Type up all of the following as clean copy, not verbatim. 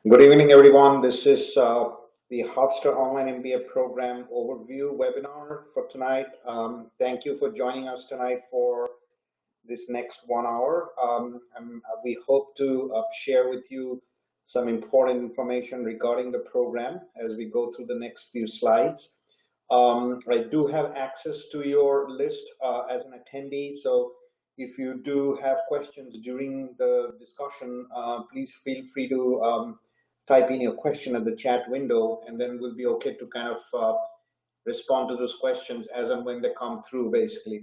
Good evening, everyone. This is the Hofstra Online MBA program overview webinar for tonight. Thank you for joining us tonight for this next 1 hour. We hope to share with you some important information regarding the program as we go through the next few slides. I do have access to your list as an attendee, so if you do have questions during the discussion, please feel free to type in your question at the chat window, and then we'll be okay to kind of respond to those questions as and when they come through, basically.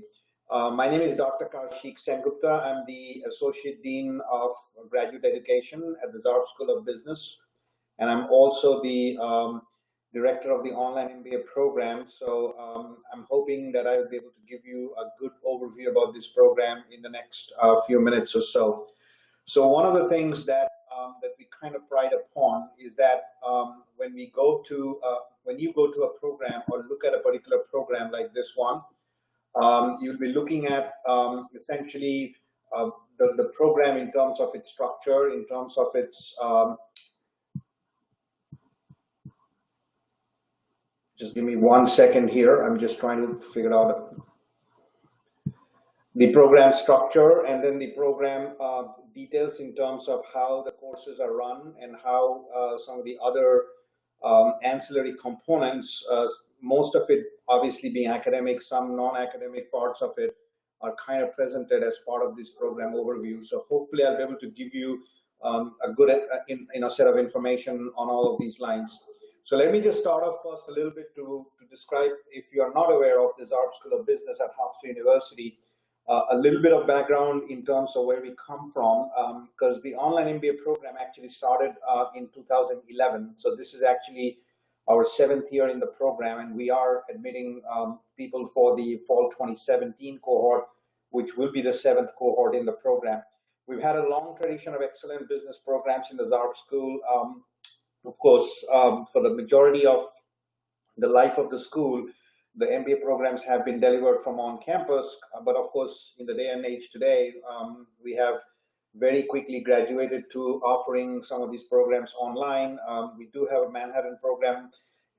My name is Dr. Kaushik Sengupta. I'm the Associate Dean of Graduate Education at the Zarb School of Business, and I'm also the Director of the Online MBA program. So I'm hoping that I'll be able to give you a good overview about this program in the next few minutes or so. So one of the things that we kind of pride upon is that when you go to a program or look at a particular program like this one, you'll be looking at essentially the program in terms of its structure, in terms of its just give me 1 second here. I'm just trying to figure out the program structure and then the program details in terms of how the courses are run and how some of the other ancillary components, most of it obviously being academic, some non-academic parts of it are kind of presented as part of this program overview. So hopefully I'll be able to give you a good set of information on all of these lines. So let me just start off first a little bit to describe, if you are not aware of the Zarb School of Business at Hofstra University, a little bit of background in terms of where we come from, because the online MBA program actually started in 2011. So this is actually our 7th year in the program, and we are admitting people for the fall 2017 cohort, which will be the 7th cohort in the program. We've had a long tradition of excellent business programs in the Zarb School. Of course, for the majority of the life of the school, the MBA programs have been delivered from on campus, but of course, in the day and age today, we have very quickly graduated to offering some of these programs online. We do have a Manhattan program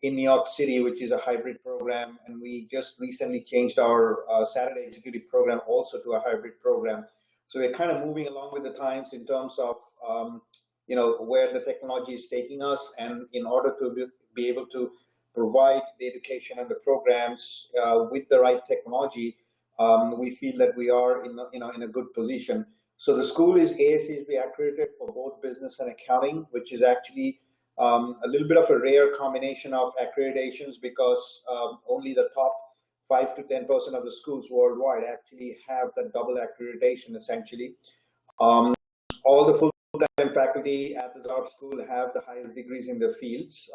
in New York City, which is a hybrid program, and we just recently changed our Saturday executive program also to a hybrid program. So we're kind of moving along with the times in terms of where the technology is taking us, and in order to be able to provide the education and the programs with the right technology, we feel that we are in a good position. So the school is ASCB accredited for both business and accounting, which is actually a little bit of a rare combination of accreditations, because only the top 5 to 10% of the schools worldwide actually have that double accreditation, essentially. All the full-time faculty at the Zarb School have the highest degrees in their fields.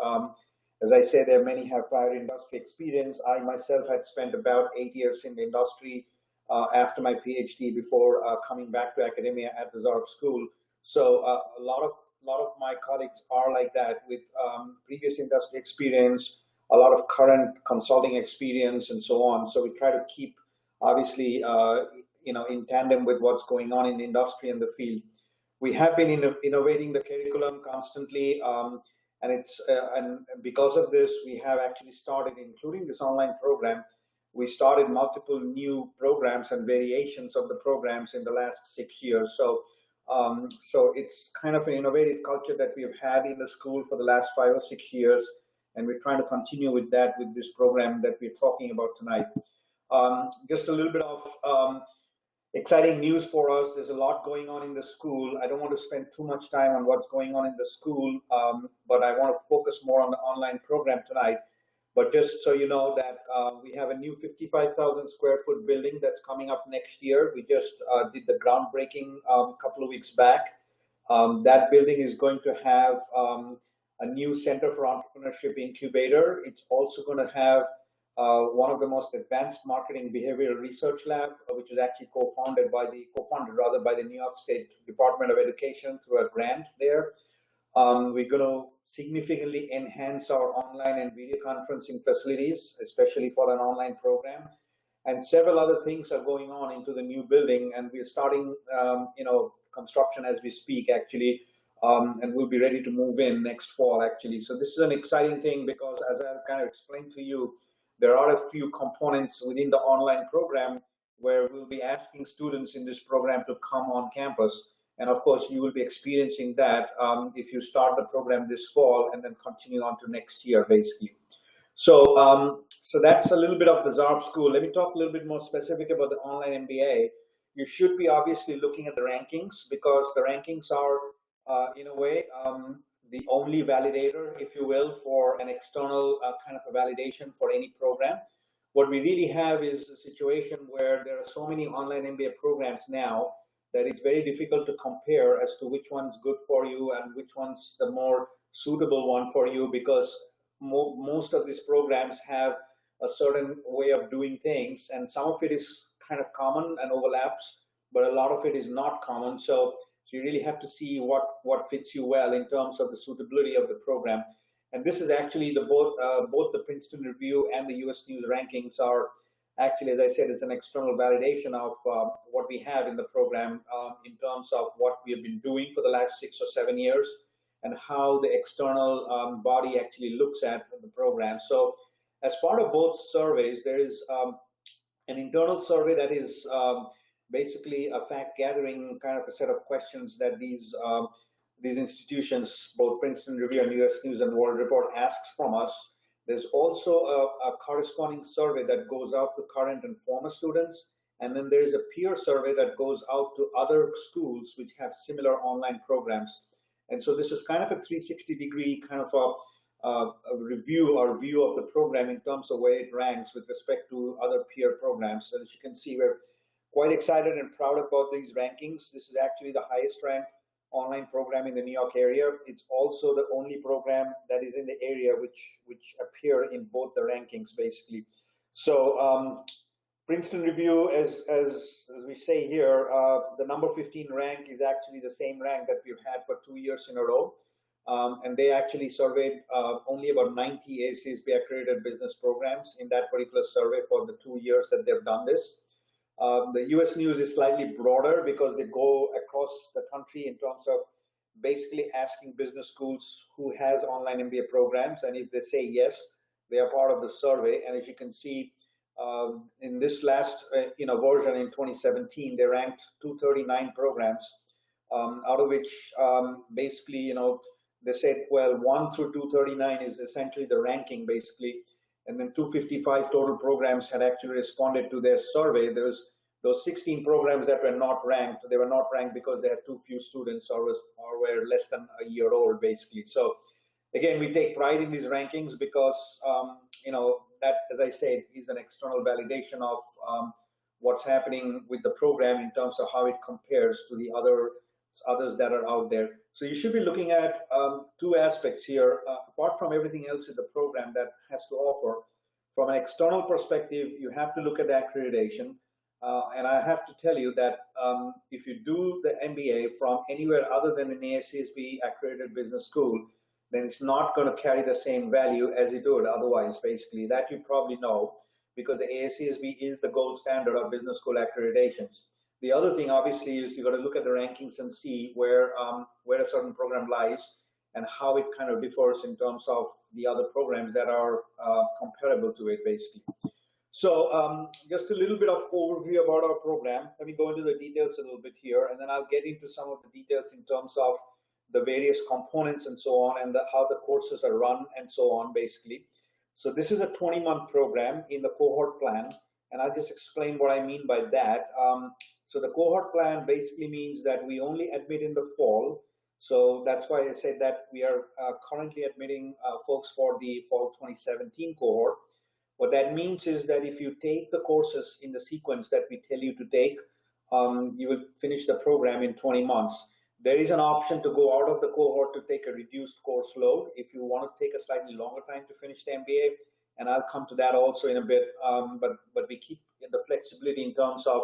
As I said, many have prior industry experience. I myself had spent about 8 years in the industry after my PhD before coming back to academia at the Zarb School. So a lot of my colleagues are like that, with previous industry experience, a lot of current consulting experience, and so on. So we try to keep, obviously, in tandem with what's going on in the industry and the field. We have been innovating the curriculum constantly. And because of this, we have actually started, including this online program, we started multiple new programs and variations of the programs in the last 6 years. So it's kind of an innovative culture that we've had in the school for the last 5 or 6 years, and we're trying to continue with that with this program that we're talking about tonight. Just a little bit of exciting news for us. There's a lot going on in the school. I don't want to spend too much time on what's going on in the school, but I want to focus more on the online program tonight. But just so you know that we have a new 55,000 square foot building that's coming up next year. We just did the groundbreaking a couple of weeks back. That building is going to have a new Center for Entrepreneurship Incubator. It's also going to have one of the most advanced marketing behavioral research lab, which is actually co-founded by the New York State Department of Education through a grant there. We're going to significantly enhance our online and video conferencing facilities, especially for an online program. And several other things are going on into the new building, and we're starting, construction as we speak, actually. and we'll be ready to move in next fall, actually. So this is an exciting thing because, as I kind of explained to you, there are a few components within the online program where we'll be asking students in this program to come on campus. And of course, you will be experiencing that if you start the program this fall and then continue on to next year, basically. So, so that's a little bit of the Zarb school. Let me talk a little bit more specific about the online MBA. You should be obviously looking at the rankings because the rankings are, in a way, the only validator, if you will, for an external kind of a validation for any program. What we really have is a situation where there are so many online MBA programs now that it's very difficult to compare as to which one's good for you and which one's the more suitable one for you, because most of these programs have a certain way of doing things, and some of it is kind of common and overlaps, but a lot of it is not common. So you really have to see what fits you well in terms of the suitability of the program. And this is actually both the Princeton Review and the US News rankings are actually, as I said, it's an external validation of what we have in the program in terms of what we have been doing for the last 6 or 7 years and how the external body actually looks at the program. So as part of both surveys, there is an internal survey that is basically a fact-gathering kind of a set of questions that these institutions, both Princeton Review and US News and World Report, asks from us. There's also a corresponding survey that goes out to current and former students, and then there's a peer survey that goes out to other schools which have similar online programs. And so this is kind of a 360-degree kind of a review or view of the program in terms of where it ranks with respect to other peer programs. So as you can see, we're quite excited and proud about these rankings. This is actually the highest ranked online program in the New York area. It's also the only program that is in the area which appear in both the rankings, basically. So Princeton Review, as we say here, the number 15 rank is actually the same rank that we've had for 2 years in a row. And they actually surveyed only about 90 ACSB accredited business programs in that particular survey for the 2 years that they've done this. The US News is slightly broader because they go across the country in terms of basically asking business schools who has online MBA programs, and if they say yes, they are part of the survey. And as you can see, in this last version in 2017, they ranked 239 programs, out of which basically they said, well, 1 through 239 is essentially the ranking, basically. And then 255 total programs had actually responded to their survey. There's those 16 programs that were not ranked. They were not ranked because they had too few students or were less than a year old, basically. So again, we take pride in these rankings because, that, as I said, is an external validation of what's happening with the program in terms of how it compares to the others that are out there. So you should be looking at two aspects here, apart from everything else in the program that has to offer. From an external perspective, you have to look at the accreditation. And I have to tell you that if you do the MBA from anywhere other than an ASCSB accredited business school, then it's not going to carry the same value as it would otherwise, basically. That you probably know, because the ASCSB is the gold standard of business school accreditations. The other thing, obviously, is you got to look at the rankings and see where a certain program lies and how it kind of differs in terms of the other programs that are comparable to it, basically. So just a little bit of overview about our program. Let me go into the details a little bit here, and then I'll get into some of the details in terms of the various components and so on, and how the courses are run and so on, basically. So this is a 20-month program in the cohort plan, and I'll just explain what I mean by that. So the cohort plan basically means that we only admit in the fall. So that's why I said that we are currently admitting folks for the fall 2017 cohort. What that means is that if you take the courses in the sequence that we tell you to take, you will finish the program in 20 months. There is an option to go out of the cohort to take a reduced course load if you want to take a slightly longer time to finish the MBA, and I'll come to that also in a bit. But we keep the flexibility in terms of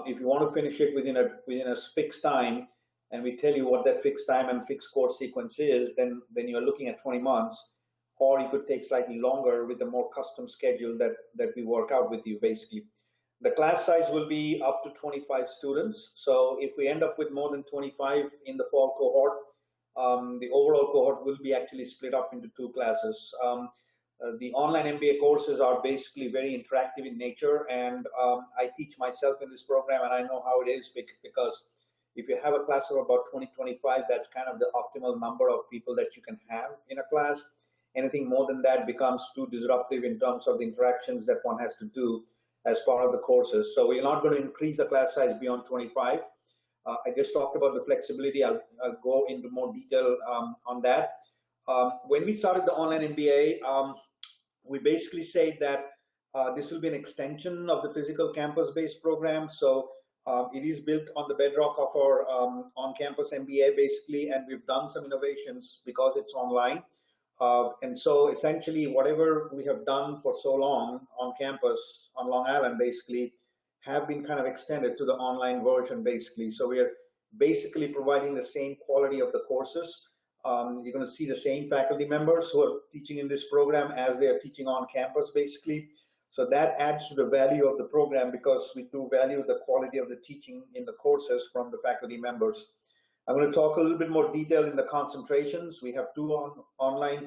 if you want to finish it within a fixed time, and we tell you what that fixed time and fixed course sequence is, then you're looking at 20 months. Or you could take slightly longer with a more custom schedule that we work out with you, basically. The class size will be up to 25 students. So if we end up with more than 25 in the fall cohort, the overall cohort will be actually split up into two classes. The online MBA courses are basically very interactive in nature, and I teach myself in this program, and I know how it is because if you have a class of about 20-25, that's kind of the optimal number of people that you can have in a class. Anything more than that becomes too disruptive in terms of the interactions that one has to do as part of the courses. So we're not going to increase the class size beyond 25. I just talked about the flexibility. I'll go into more detail on that. When we started the online MBA, we basically said that this will be an extension of the physical campus-based program. So it is built on the bedrock of our on-campus MBA, basically, and we've done some innovations because it's online. And so essentially whatever we have done for so long on campus, on Long Island, basically, have been kind of extended to the online version, basically. So we are basically providing the same quality of the courses. You're going to see the same faculty members who are teaching in this program as they are teaching on campus, basically. So that adds to the value of the program because we do value the quality of the teaching in the courses from the faculty members. I'm going to talk a little bit more detail in the concentrations. We have two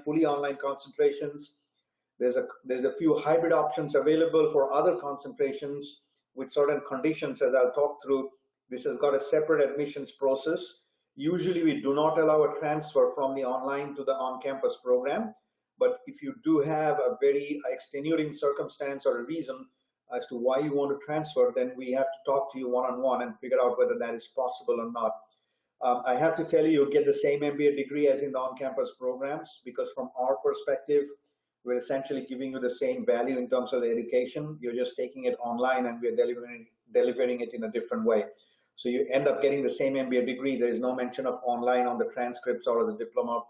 fully online concentrations. There's a few hybrid options available for other concentrations with certain conditions, as I'll talk through. This has got a separate admissions process. Usually we do not allow a transfer from the online to the on-campus program, but if you do have a very extenuating circumstance or a reason as to why you want to transfer, then we have to talk to you one-on-one and figure out whether that is possible or not. I have to tell you, you'll get the same MBA degree as in the on-campus programs because from our perspective, we're essentially giving you the same value in terms of the education. You're just taking it online and we're delivering it in a different way. So you end up getting the same MBA degree. There is no mention of online on the transcripts or the diploma,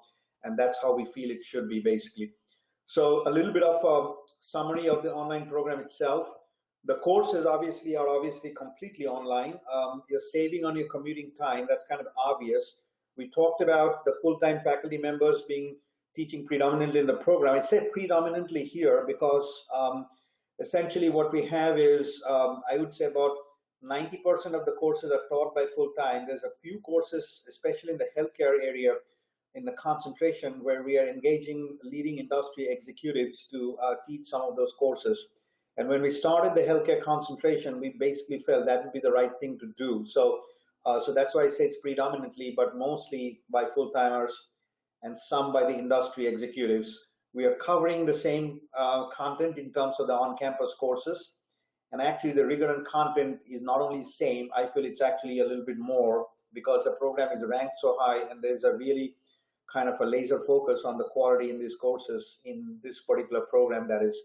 and that's how we feel it should be, basically. So a little bit of a summary of the online program itself. The courses are obviously completely online. You're saving on your commuting time. That's kind of obvious. We talked about the full-time faculty members teaching predominantly in the program. I say predominantly here because essentially what we have is, I would say about 90% of the courses are taught by full-time. There's a few courses, especially in the healthcare area, in the concentration where we are engaging leading industry executives to teach some of those courses. And when we started the healthcare concentration, we basically felt that would be the right thing to do. So that's why I say it's predominantly, but mostly by full-timers and some by the industry executives. We are covering the same content in terms of the on-campus courses. And actually the rigor and content is not only the same, I feel it's actually a little bit more because the program is ranked so high and there's a really kind of a laser focus on the quality in these courses in this particular program, that is.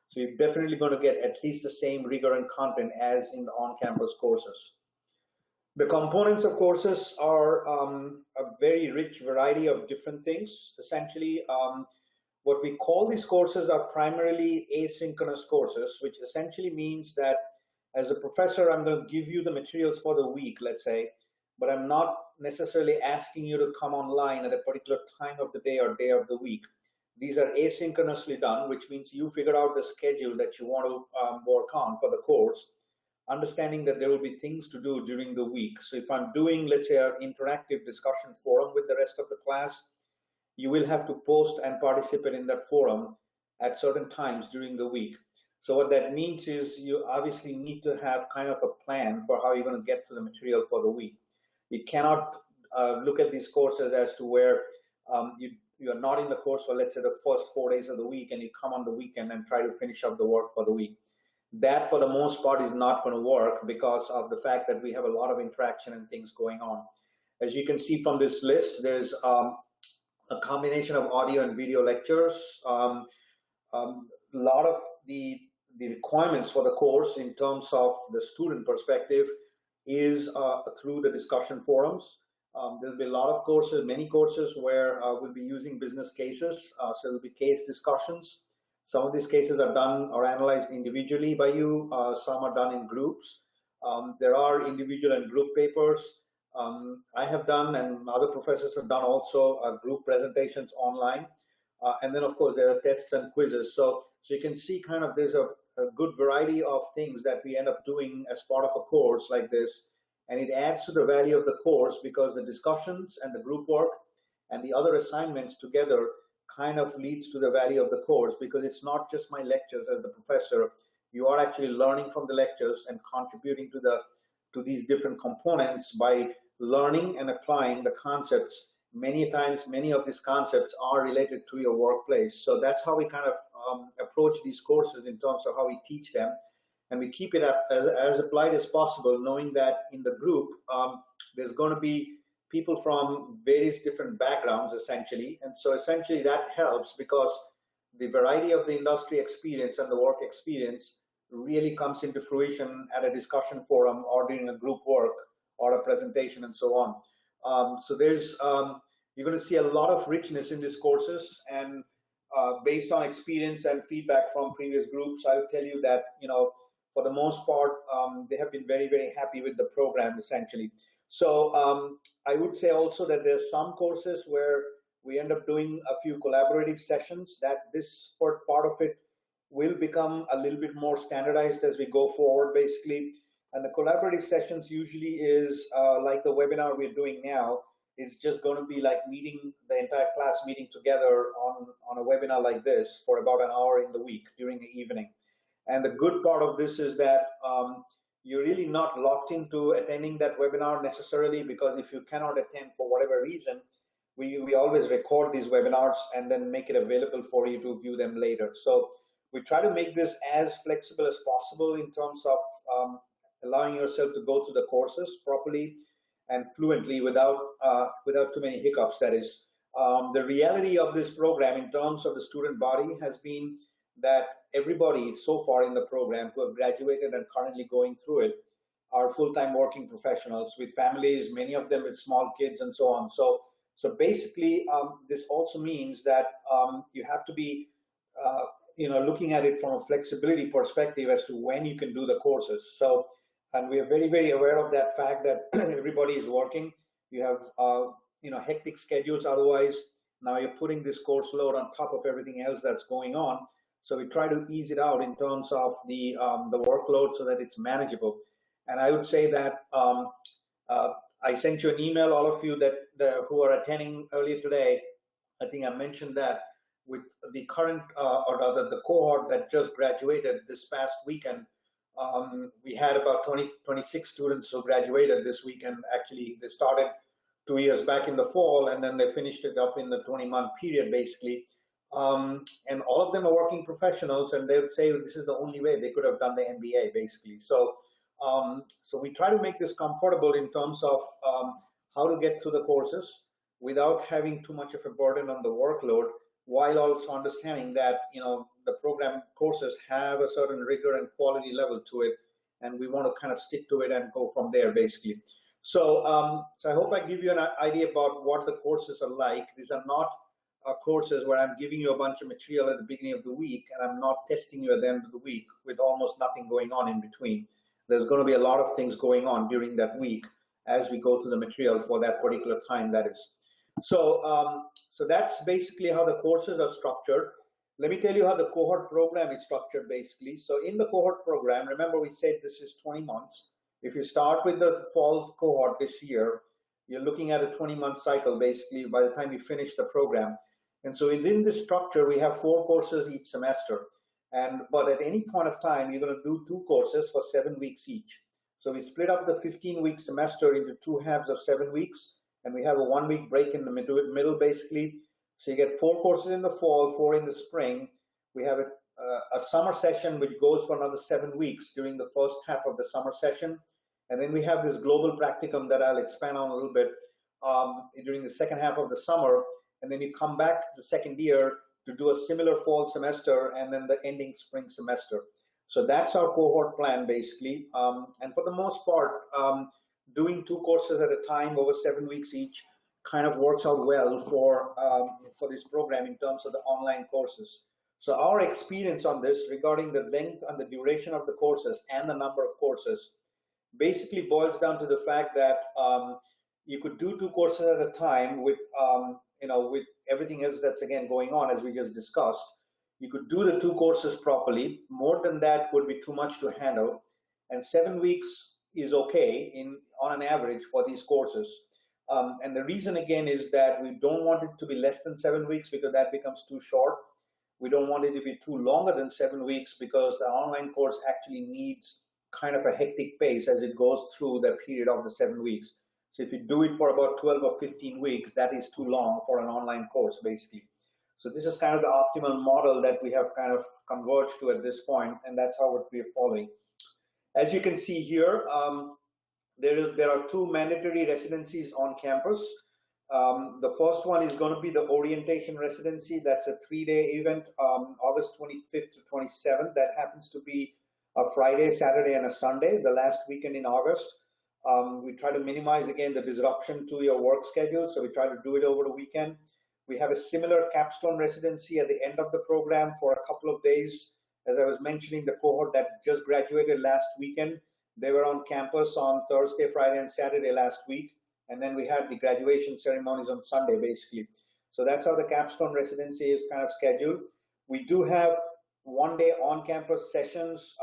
So you're definitely going to get at least the same rigor and content as in the on-campus courses. The components of courses are a very rich variety of different things. Essentially, what we call these courses are primarily asynchronous courses, which essentially means that as a professor, I'm going to give you the materials for the week, let's say, but I'm not necessarily asking you to come online at a particular time of the day or day of the week. These are asynchronously done, which means you figure out the schedule that you want to work on for the course, understanding that there will be things to do during the week. So if I'm doing, let's say, an interactive discussion forum with the rest of the class, you will have to post and participate in that forum at certain times during the week. So what that means is you obviously need to have kind of a plan for how you're going to get to the material for the week. You cannot look at these courses as to where you are not in the course for, let's say, the first 4 days of the week and you come on the weekend and try to finish up the work for the week. That, for the most part, is not going to work because of the fact that we have a lot of interaction and things going on. As you can see from this list, there's a combination of audio and video lectures. A lot of the requirements for the course in terms of the student perspective is through the discussion forums. There'll be a lot of courses, many courses where we'll be using business cases. So there'll be case discussions. Some of these cases are done or analyzed individually by you. Some are done in groups. There are individual and group papers. I have done, and other professors have done also, group presentations online. And then, of course, there are tests and quizzes. So you can see kind of there's a good variety of things that we end up doing as part of a course like this. And it adds to the value of the course because the discussions and the group work and the other assignments together kind of leads to the value of the course, because it's not just my lectures as the professor. You are actually learning from the lectures and contributing to these different components by learning and applying the concepts. Many times, many of these concepts are related to your workplace. So that's how we kind of approach these courses in terms of how we teach them. And we keep it as applied as possible, knowing that in the group, there's going to be people from various different backgrounds, essentially. And so essentially that helps, because the variety of the industry experience and the work experience really comes into fruition at a discussion forum or during a group work or a presentation and so on. So there's, you're going to see a lot of richness in these courses, and based on experience and feedback from previous groups, I will tell you that, for the most part, they have been very, very happy with the program, essentially. So I would say also that there's some courses where we end up doing a few collaborative sessions, that this part of it will become a little bit more standardized as we go forward, basically. And the collaborative sessions usually is like the webinar we're doing now. It's just going to be like meeting the entire class meeting together on a webinar like this for about an hour in the week during the evening. And the good part of this is that you're really not locked into attending that webinar necessarily, because if you cannot attend for whatever reason, we always record these webinars and then make it available for you to view them later. So we try to make this as flexible as possible in terms of allowing yourself to go through the courses properly and fluently without too many hiccups, that is. The reality of this program in terms of the student body has been that everybody so far in the program who have graduated and currently going through it are full-time working professionals with families, many of them with small kids and so on. So basically, this also means that you have to be looking at it from a flexibility perspective as to when you can do the courses. So, and we are very, very aware of that fact that everybody is working. You have hectic schedules otherwise. Now you're putting this course load on top of everything else that's going on. So we try to ease it out in terms of the workload so that it's manageable. And I would say that I sent you an email, all of you who are attending earlier today. I think I mentioned that with the current or rather the cohort that just graduated this past weekend, we had about 26 students who graduated this weekend. Actually, they started 2 years back in the fall, and then they finished it up in the 20-month period, basically. And all of them are working professionals, and they would say this is the only way they could have done the MBA, basically. So we try to make this comfortable in terms of how to get through the courses without having too much of a burden on the workload, while also understanding that the program courses have a certain rigor and quality level to it, and we want to kind of stick to it and go from there, basically. So I hope I give you an idea about what the courses are like. These are not courses where I'm giving you a bunch of material at the beginning of the week and I'm not testing you at the end of the week with almost nothing going on in between. There's going to be a lot of things going on during that week as we go through the material for that particular time, that is. So that's basically how the courses are structured. Let me tell you how the cohort program is structured, basically. So in the cohort program, remember we said this is 20 months. If you start with the fall cohort this year, you're looking at a 20-month cycle, basically, by the time you finish the program. And so within this structure, we have 4 courses each semester. But at any point of time, you're going to do 2 courses for 7 weeks each. So we split up the 15-week semester into 2 halves of 7 weeks, and we have a 1-week break in the middle, basically. So you get 4 courses in the fall, 4 in the spring. We have a summer session which goes for another 7 weeks during the first half of the summer session. And then we have this global practicum that I'll expand on a little bit during the second half of the summer. And then you come back the second year to do a similar fall semester and then the ending spring semester. So that's our cohort plan, basically. And for the most part, doing 2 courses at a time over 7 weeks each kind of works out well for this program in terms of the online courses. So our experience on this regarding the length and the duration of the courses and the number of courses basically boils down to the fact that you could do 2 courses at a time with with everything else that's again going on, as we just discussed. You could do the 2 courses properly. More than that would be too much to handle, and 7 weeks is okay on an average for these courses. And the reason again is that we don't want it to be less than 7 weeks because that becomes too short. We don't want it to be too longer than 7 weeks because the online course actually needs kind of a hectic pace as it goes through the period of the 7 weeks. So if you do it for about 12 or 15 weeks, that is too long for an online course, basically. So this is kind of the optimal model that we have kind of converged to at this point, and that's how we are following. As you can see here, there are 2 mandatory residencies on campus. The first one is going to be the orientation residency. That's a 3-day event, August 25th to 27th. That happens to be a Friday, Saturday, and a Sunday, the last weekend in August. We try to minimize, again, the disruption to your work schedule, so we try to do it over the weekend. We have a similar capstone residency at the end of the program for a couple of days. As I was mentioning, the cohort that just graduated last weekend, they were on campus on Thursday, Friday, and Saturday last week. And then we had the graduation ceremonies on Sunday, basically. So that's how the capstone residency is kind of scheduled. We do have 1-day on-campus sessions.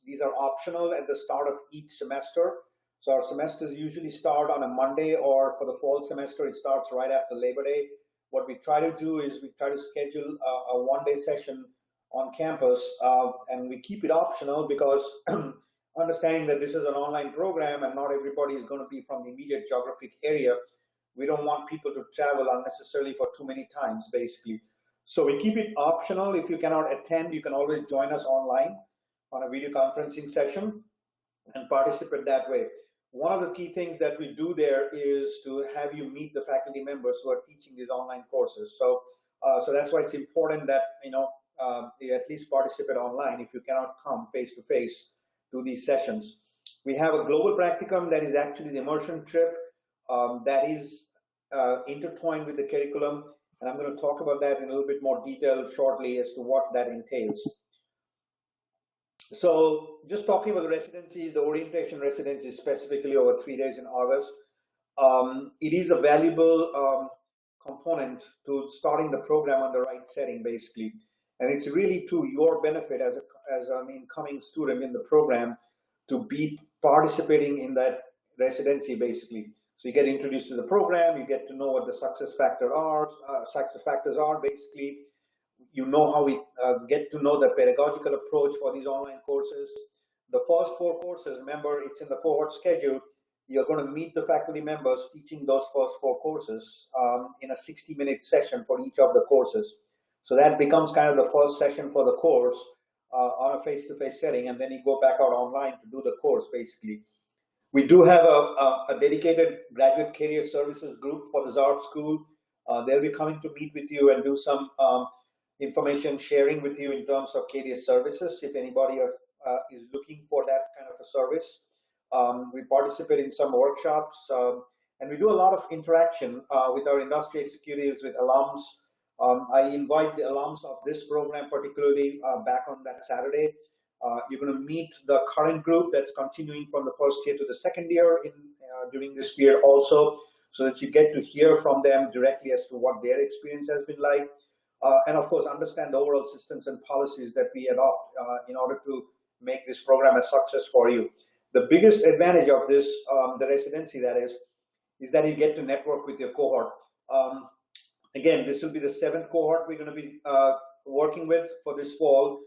These are optional at the start of each semester. So our semesters usually start on a Monday, or for the fall semester, it starts right after Labor Day. What we try to do is we try to schedule a 1-day session on campus, and we keep it optional because understanding that this is an online program and not everybody is going to be from the immediate geographic area, we don't want people to travel unnecessarily for too many times, basically. So we keep it optional. If you cannot attend, you can always join us online on a video conferencing session and participate that way. One of the key things that we do there is to have you meet the faculty members who are teaching these online courses. So that's why it's important that you at least participate online if you cannot come face to face to these sessions. We have a global practicum that is actually the immersion trip that is intertwined with the curriculum, and I'm going to talk about that in a little bit more detail shortly as to what that entails. So just talking about the residencies, the orientation residency specifically over 3 days in August, it is a valuable component to starting the program on the right setting, basically. And it's really to your benefit as an incoming student in the program to be participating in that residency, basically. So you get introduced to the program, you get to know what the success factors are, basically. You know how we get to know the pedagogical approach for these online courses. The first 4 courses, remember, it's in the cohort schedule. You're going to meet the faculty members teaching those first 4 courses in a 60-minute session for each of the courses. So that becomes kind of the first session for the course on a face-to-face setting, and then you go back out online to do the course, basically. We do have a dedicated graduate career services group for the Zarb school. They'll be coming to meet with you and do some information sharing with you in terms of career services if anybody is looking for that kind of a service. We participate in some workshops, and we do a lot of interaction with our industry executives, with alums. I invite the alums of this program particularly back on that Saturday. You're going to meet the current group that's continuing from the first year to the second year during this period also, so that you get to hear from them directly as to what their experience has been like. And of course, understand the overall systems and policies that we adopt in order to make this program a success for you. The biggest advantage of this, the residency that is that you get to network with your cohort. Again, this will be the 7th cohort we're going to be working with for this fall.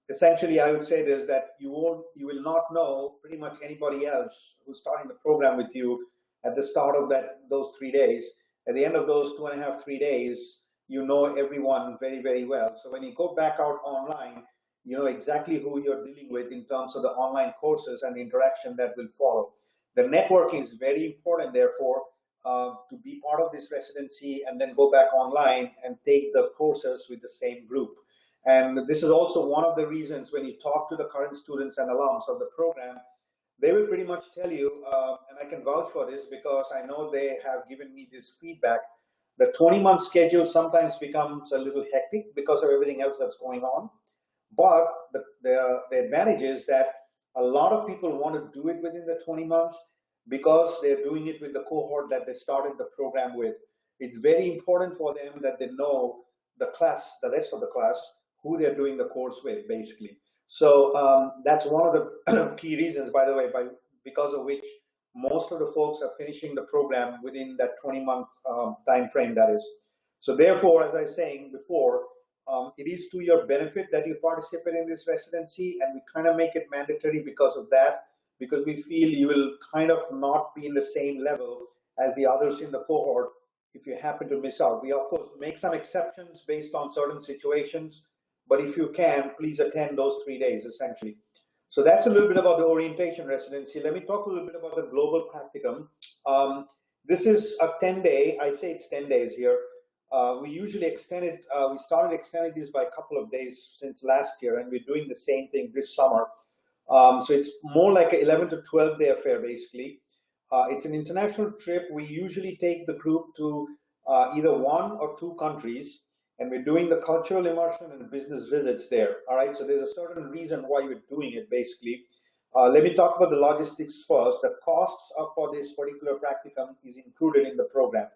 Essentially, I would say this, that you will not know pretty much anybody else who's starting the program with you at the start of those 3 days. At the end of those 2.5, 3 days, you know everyone very, very well. So when you go back out online, you know exactly who you're dealing with in terms of the online courses and the interaction that will follow. The networking is very important, therefore, to be part of this residency and then go back online and take the courses with the same group. And this is also one of the reasons when you talk to the current students and alums of the program, they will pretty much tell you, and I can vouch for this because I know they have given me this feedback, the 20-month schedule sometimes becomes a little hectic because of everything else that's going on. But the advantage is that a lot of people want to do it within the 20 months because they're doing it with the cohort that they started the program with. It's very important for them that they know the class, the rest of the class, who they're doing the course with, basically. So that's one of the key reasons, by the way, because of which most of the folks are finishing the program within that 20-month time frame, that is. So therefore, as I was saying before, it is to your benefit that you participate in this residency, and we kind of make it mandatory because of that, because we feel you will kind of not be in the same level as the others in the cohort if you happen to miss out. We, of course, make some exceptions based on certain situations, but if you can, please attend those 3 days, essentially. So that's a little bit about the orientation residency. Let me talk a little bit about the global practicum. This is a 10-day, I say it's 10 days here. We usually extend it, we started extending this by a couple of days since last year, and we're doing the same thing this summer. So it's more like an 11 to 12 day affair, basically. It's an international trip. We usually take the group to either 1 or 2 countries, and we're doing the cultural immersion and business visits there. All right, so there's a certain reason why we're doing it, basically. Let me talk about the logistics first. The costs for this particular practicum is included in the program.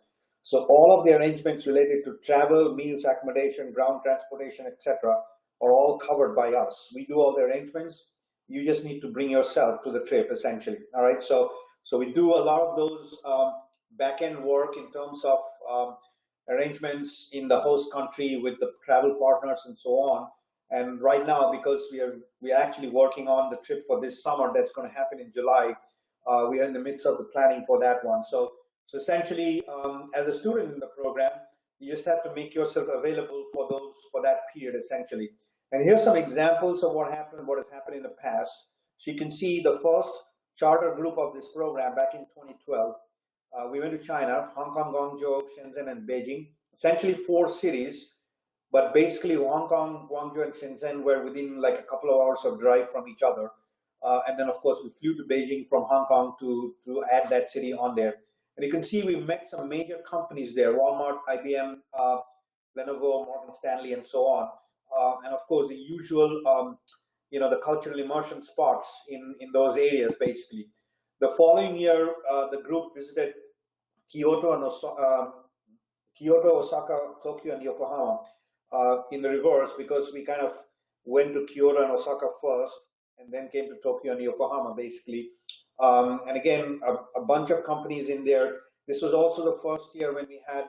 So all of the arrangements related to travel, meals, accommodation, ground transportation, etc. are all covered by us. We do all the arrangements. You just need to bring yourself to the trip, essentially. All right, so we do a lot of those back-end work in terms of arrangements in the host country with the travel partners and so on. And right now, because we are actually working on the trip for this summer that's going to happen in July, we are in the midst of the planning for that one. So essentially, as a student in the program, you just have to make yourself available for that period, essentially. And here's some examples of what has happened in the past. So you can see the first charter group of this program back in 2012. We went to China, Hong Kong, Guangzhou, Shenzhen, and Beijing. Essentially 4 cities, but basically Hong Kong, Guangzhou, and Shenzhen were within like a couple of hours of drive from each other. And then, of course, we flew to Beijing from Hong Kong to add that city on there. And you can see we met some major companies there, Walmart, IBM, Lenovo, Morgan Stanley, and so on. And of course, the usual, the cultural immersion spots in those areas, basically. The following year, the group visited Kyoto, Osaka, Tokyo, and Yokohama in the reverse, because we kind of went to Kyoto and Osaka first, and then came to Tokyo and Yokohama, basically. And again, a bunch of companies in there. This was also the first year when we had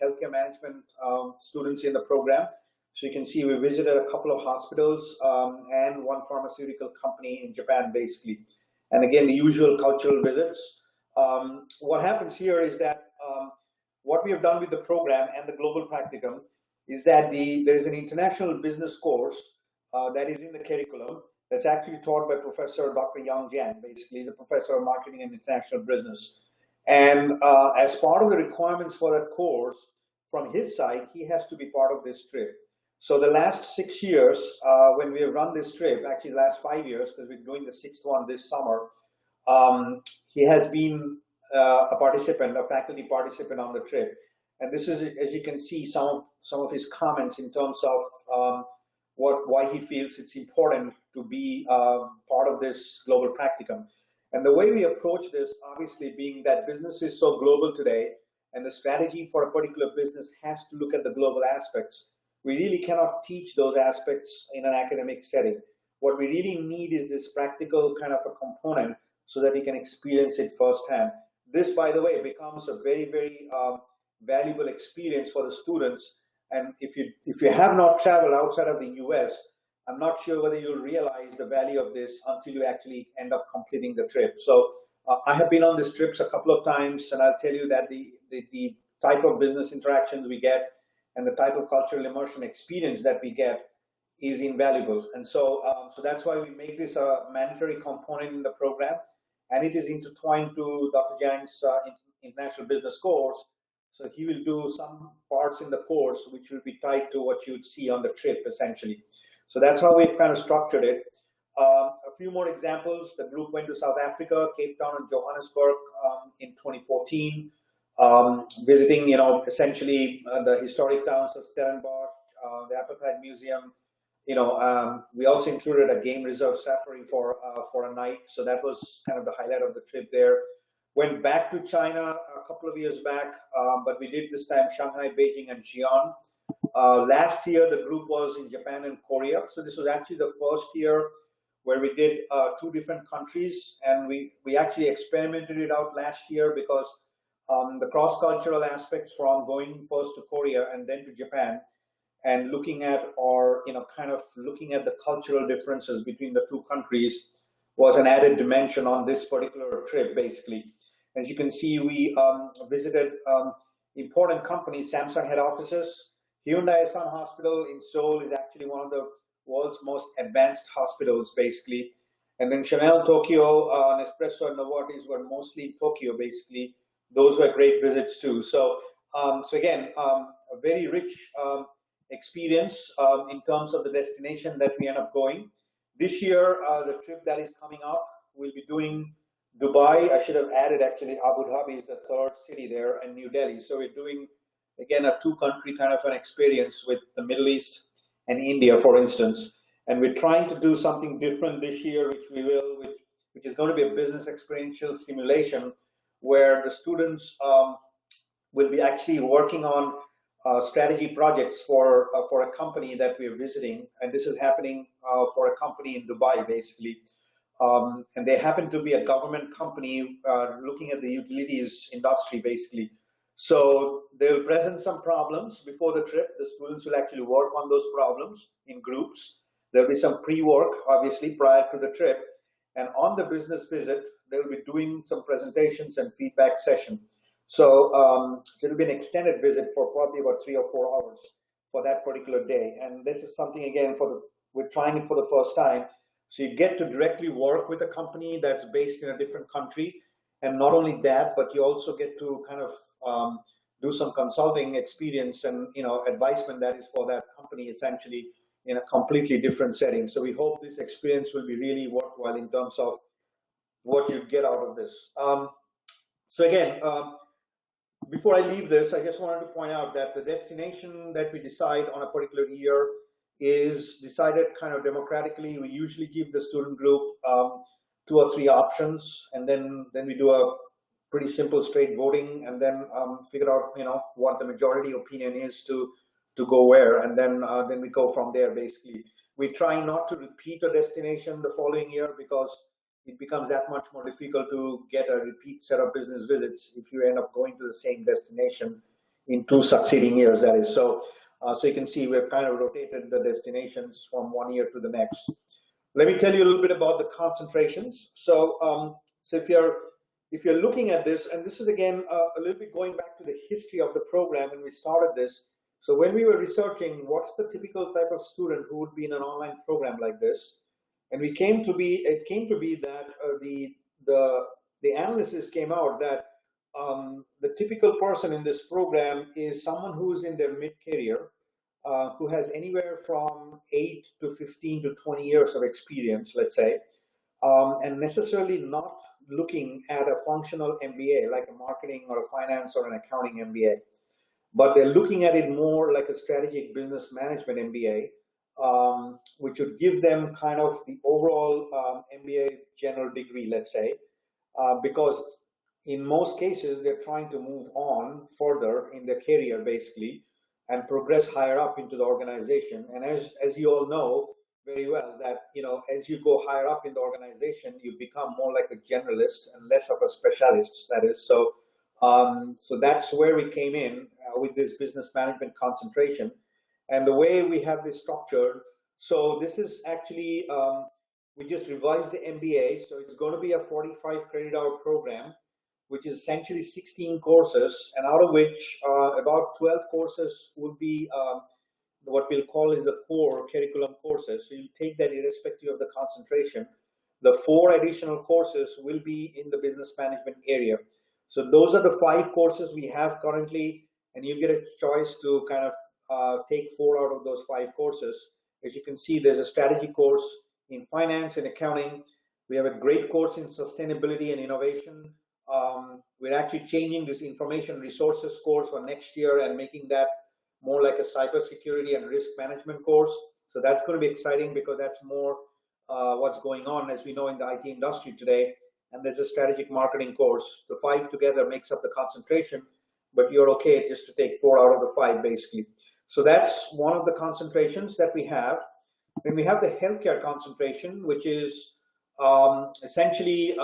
healthcare management students in the program. So you can see we visited a couple of hospitals and 1 pharmaceutical company in Japan, basically. And again, the usual cultural visits. What happens here is that what we have done with the program and the global practicum is that there is an international business course that is in the curriculum that's actually taught by Professor Dr. Yang Jiang. Basically, he's a professor of marketing and international business. And as part of the requirements for that course, from his side, he has to be part of this trip. So the last 6 years, when we have run this trip, actually the last 5 years, because we're doing the 6th one this summer, he has been a participant, a faculty participant on the trip. And this is, as you can see, some of his comments in terms of why he feels it's important to be part of this global practicum. And the way we approach this, obviously, being that business is so global today, and the strategy for a particular business has to look at the global aspects, we really cannot teach those aspects in an academic setting. What we really need is this practical kind of a component so that we can experience it firsthand. This, by the way, becomes a very, very valuable experience for the students. And if you have not traveled outside of the US, I'm not sure whether you'll realize the value of this until you actually end up completing the trip. So I have been on these trips a couple of times, and I'll tell you that the type of business interactions we get and the type of cultural immersion experience that we get is invaluable. And so that's why we make this a mandatory component in the program, and it is intertwined to Dr. Jiang's international business course. So he will do some parts in the course which will be tied to what you would see on the trip, essentially. So that's how we kind of structured it. A few more examples. The group went to South Africa, Cape Town, and Johannesburg in 2014, visiting, essentially the historic towns of Stellenbosch, the Apartheid Museum. We also included a game reserve safari for a night. So that was kind of the highlight of the trip there. Went back to China a couple of years back, but we did this time Shanghai, Beijing, and Xi'an. Last year, the group was in Japan and Korea. So this was actually the first year where we did 2 different countries, and we actually experimented it out last year because the cross-cultural aspects from going first to Korea and then to Japan and looking at, or kind of looking at the cultural differences between the 2 countries was an added dimension on this particular trip, basically. As you can see, we visited important companies, Samsung head offices. Hyundai Sun Hospital in Seoul is actually one of the world's most advanced hospitals, basically. And then Chanel Tokyo, Nespresso and Novartis were mostly Tokyo, basically. Those were great visits too. So, again, a very rich experience in terms of the destination that we end up going. This year, the trip that is coming up, we'll be doing Dubai. I should have added actually Abu Dhabi is the 3rd city there, and New Delhi. So we're doing, again, a 2-country kind of an experience with the Middle East and India, for instance. And we're trying to do something different this year, which is going to be a business experiential simulation where the students will be actually working on strategy projects for a company that we're visiting. And this is happening for a company in Dubai, basically. And they happen to be a government company looking at the utilities industry, basically. So they'll present some problems before the trip. The students will actually work on those problems in groups. There'll be some pre-work, obviously, prior to the trip. And on the business visit, they'll be doing some presentations and feedback session. So it'll be an extended visit for probably about 3 or 4 hours for that particular day. And this is something, again, we're trying it for the first time. So you get to directly work with a company that's based in a different country. And not only that, but you also get to kind of do some consulting experience and advisement that is for that company, essentially in a completely different setting. So we hope this experience will be really worthwhile in terms of what you get out of this. So again, before I leave this, I just wanted to point out that the destination that we decide on a particular year is decided kind of democratically. We usually give the student group 2 or 3 options, and then we do a pretty simple straight voting, and then figure out what the majority opinion is to go where, and then we go from there. Basically, we try not to repeat a destination the following year because it becomes that much more difficult to get a repeat set of business visits if you end up going to the same destination in 2 succeeding years. That is so. So you can see we've kind of rotated the destinations from one year to the next. Let me tell you a little bit about the concentrations. So, if you're looking at this, and this is again a little bit going back to the history of the program when we started this. So when we were researching what's the typical type of student who would be in an online program like this, and it came to be that the analysis came out that the typical person in this program is someone who is in their mid-career, who has anywhere from 8 to 15 to 20 years of experience, let's say, and necessarily not looking at a functional MBA like a marketing or a finance or an accounting MBA, but they're looking at it more like a strategic business management MBA, which would give them kind of the overall MBA general degree, let's say, because in most cases they're trying to move on further in their career, basically, and progress higher up into the organization. And as you all know very well, that as you go higher up in the organization, you become more like a generalist and less of a specialist. That is so. So that's where we came in with this business management concentration, and the way we have this structured. So this is actually we just revised the MBA, so it's going to be a 45 credit hour program, which is essentially 16 courses, and out of which about 12 courses will be what we'll call is the core curriculum courses. So you take that irrespective of the concentration. The 4 additional courses will be in the business management area. So those are the 5 courses we have currently, and you get a choice to kind of take 4 out of those 5 courses. As you can see, there's a strategy course in finance and accounting. We have a great course in sustainability and innovation. We're actually changing this information resources course for next year and making that more like a cybersecurity and risk management course. So that's going to be exciting because that's more what's going on, as we know, in the IT industry today. And there's a strategic marketing course. The 5 together makes up the concentration, but you're okay just to take 4 out of the 5, basically. So that's one of the concentrations that we have. Then we have the healthcare concentration, which is essentially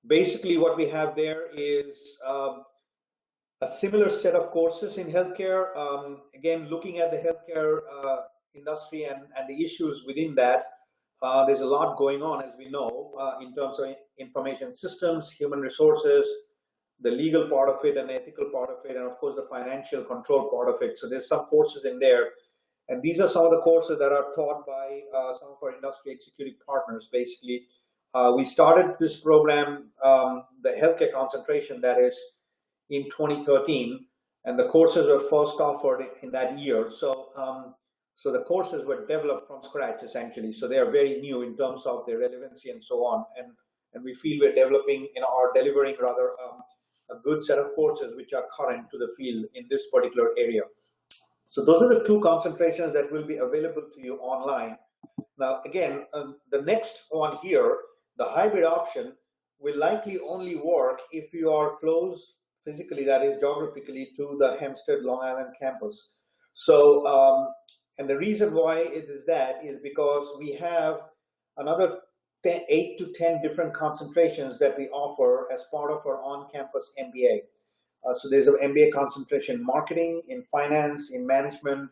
basically what we have there is a similar set of courses in healthcare. Again, looking at the healthcare industry and the issues within that, there's a lot going on, as we know, in terms of information systems, human resources, the legal part of it and the ethical part of it, and of course the financial control part of it. So there's some courses in there. And these are some of the courses that are taught by some of our industry executive partners, basically. We started this program, the healthcare concentration, that is, in 2013, and the courses were first offered in that year. So the courses were developed from scratch, essentially. So they are very new in terms of their relevancy and so on. And we feel we're developing, or delivering rather, a good set of courses which are current to the field in this particular area. So those are the two concentrations that will be available to you online. Now, again, the next one here, the hybrid option, will likely only work if you are close physically, that is geographically, to the Hempstead, Long Island campus. So, and the reason why it is that is because we have another 8 to 10 different concentrations that we offer as part of our on-campus MBA. So there's an MBA concentration in marketing, in finance, in management,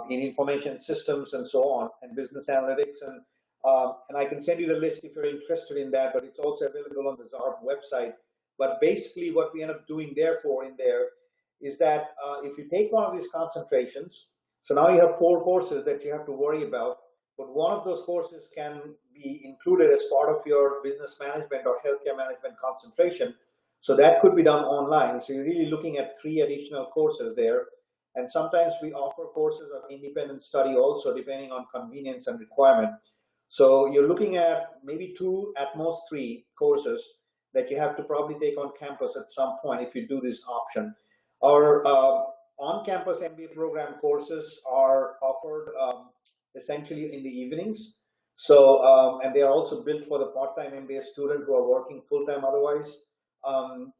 in information systems, and so on, and business analytics. And I can send you the list if you're interested in that, but it's also available on the Zarb website. But basically what we end up doing therefore in there is that if you take one of these concentrations, so now you have 4 courses that you have to worry about, but one of those courses can be included as part of your business management or healthcare management concentration. So that could be done online. So you're really looking at 3 additional courses there. And sometimes we offer courses of independent study also, depending on convenience and requirement. So you're looking at maybe 2, at most 3 courses that you have to probably take on campus at some point if you do this option. Our on-campus MBA program courses are offered essentially in the evenings. So, and they are also built for the part-time MBA student who are working full-time otherwise.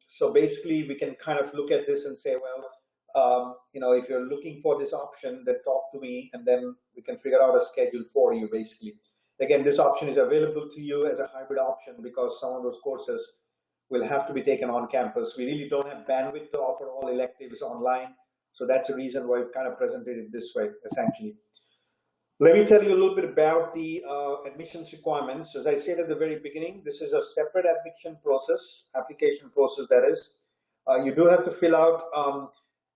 So basically we can kind of look at this and say, well, you know, if you're looking for this option, then talk to me, and then we can figure out a schedule for you, basically. Again, this option is available to you as a hybrid option because some of those courses will have to be taken on campus. We really don't have bandwidth to offer all electives online. So that's the reason why we've kind of presented it this way, essentially. Let me tell you a little bit about the admissions requirements. As I said at the very beginning, this is a separate admission process, application process that is. You do have to fill out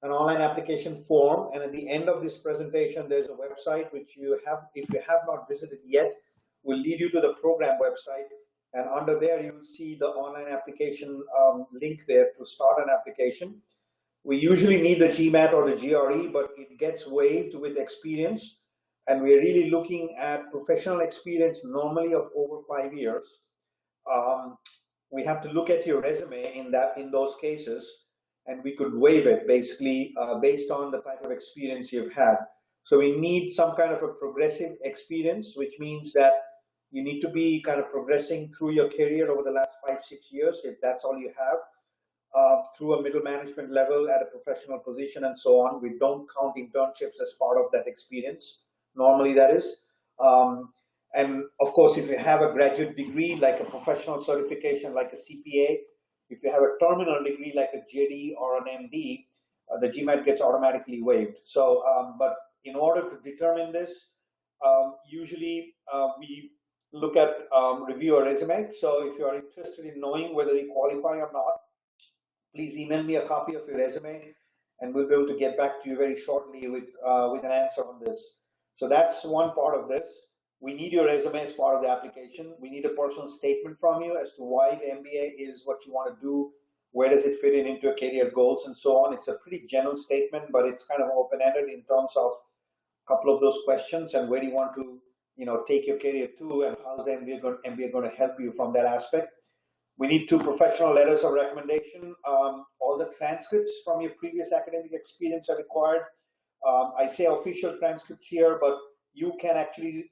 an online application form, and at the end of this presentation, there's a website which you have, if you have not visited yet, will lead you to the program website. And under there, you will see the online application link there to start an application. We usually need the GMAT or the GRE, but it gets waived with experience. And we're really looking at professional experience normally of over 5 years. We have to look at your resume in those cases, and we could waive it basically based on the type of experience you've had. So we need some kind of a progressive experience, which means that you need to be kind of progressing through your career over the last 5-6 years, if that's all you have, through a middle management level at a professional position and so on. We don't count internships as part of that experience. Normally that is. And of course, if you have a graduate degree, like a professional certification, like a CPA, if you have a terminal degree, like a JD or an MD, the GMAT gets automatically waived. So, but in order to determine this, usually we look at, review a resume. So if you are interested in knowing whether you qualify or not, please email me a copy of your resume, and we'll be able to get back to you very shortly with an answer on this. So that's one part of this. We need your resume as part of the application. We need a personal statement from you as to why the MBA is what you want to do, where does it fit into your career goals and so on. It's a pretty general statement, but it's kind of open-ended in terms of a couple of those questions and where do you want to, you know, take your career to, and how's the MBA going to help you from that aspect. We need 2 professional letters of recommendation. All the transcripts from your previous academic experience are required. I say official transcripts here, but you can actually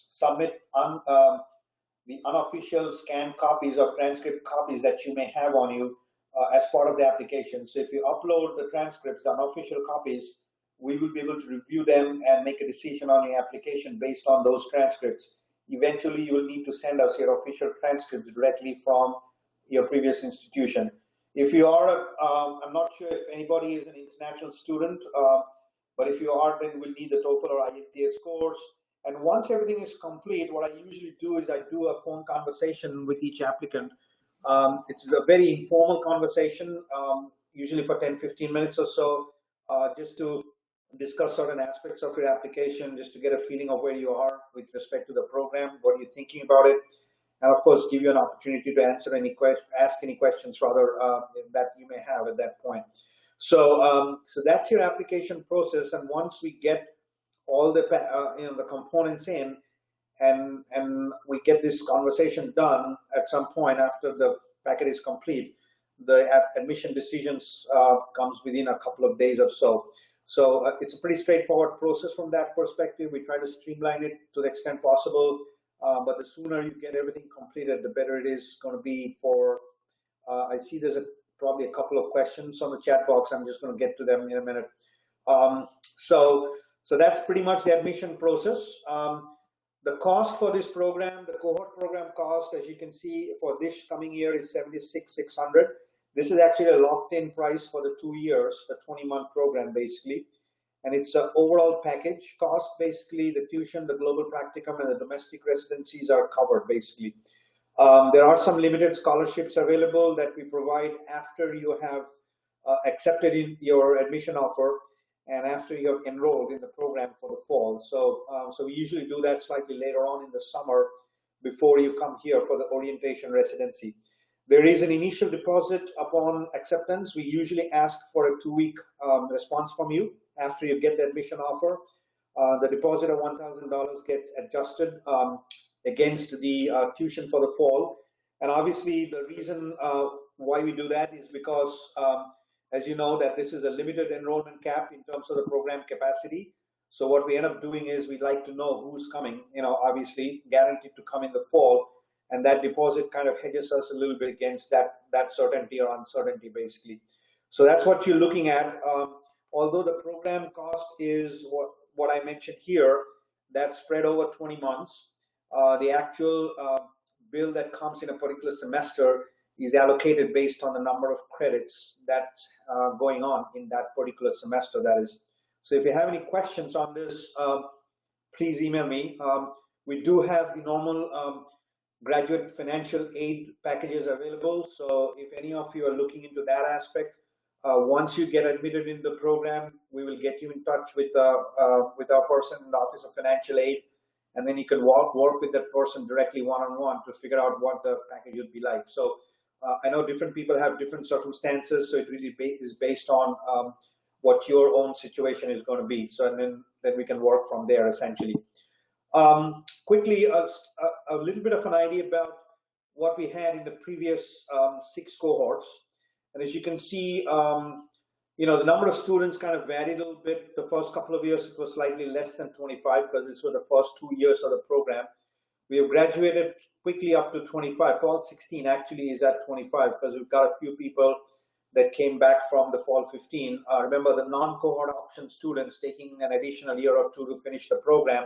submit the unofficial scanned copies of transcript copies that you may have on you as part of the application. So if you upload the transcripts, unofficial copies, we will be able to review them and make a decision on your application based on those transcripts. Eventually, you will need to send us your official transcripts directly from your previous institution. If you are, I'm not sure if anybody is an international student, but if you are, then we'll need the TOEFL or IELTS scores. And once everything is complete, what I usually do is I do a phone conversation with each applicant. It's a very informal conversation, usually for 10-15 minutes or so, just to discuss certain aspects of your application, just to get a feeling of where you are with respect to the program, what are you thinking about it, and of course give you an opportunity to ask any questions rather that you may have at that point. So that's your application process, and once we get all the the components in, and we get this conversation done at some point after the packet is complete, the admission decisions comes within a couple of days or so. So it's a pretty straightforward process from that perspective. We try to streamline it to the extent possible, but the sooner you get everything completed, the better it is going to be for, I see there's probably a couple of questions on the chat box. I'm just going to get to them in a minute. So that's pretty much the admission process. The cost for this program, the cohort program cost, as you can see, for this coming year is $76,600. This is actually a locked-in price for the 2 years, the 20-month program, basically. And it's an overall package cost. Basically, the tuition, the global practicum, and the domestic residencies are covered, basically. There are some limited scholarships available that we provide after you have accepted in your admission offer and after you're enrolled in the program for the fall. So we usually do that slightly later on in the summer before you come here for the orientation residency. There is an initial deposit upon acceptance. We usually ask for a 2-week response from you after you get the admission offer. The deposit of $1,000 gets adjusted against the tuition for the fall. And obviously the reason why we do that is because as you know, that this is a limited enrollment cap in terms of the program capacity. So what we end up doing is we'd like to know who's coming, obviously guaranteed to come in the fall. And that deposit kind of hedges us a little bit against that certainty or uncertainty, basically. So that's what you're looking at. Although the program cost is what I mentioned here, that's spread over 20 months. The actual bill that comes in a particular semester is allocated based on the number of credits that's going on in that particular semester, that is. So if you have any questions on this, please email me. We do have the normal graduate financial aid packages available. So if any of you are looking into that aspect, once you get admitted in the program, we will get you in touch with our person in the Office of Financial Aid, and then you can work with that person directly one-on-one to figure out what the package would be like. So I know different people have different circumstances, so it really is based on what your own situation is going to be. So and then we can work from there, essentially. Quickly, a little bit of an idea about what we had in the previous 6 cohorts. And as you can see, the number of students kind of varied a little bit. The first couple of years, it was slightly less than 25 because this were the first 2 years of the program. We have graduated quickly up to 25. Fall 16 actually is at 25 because we've got a few people that came back from the fall 15. Remember, the non-cohort option students taking an additional year or 2 to finish the program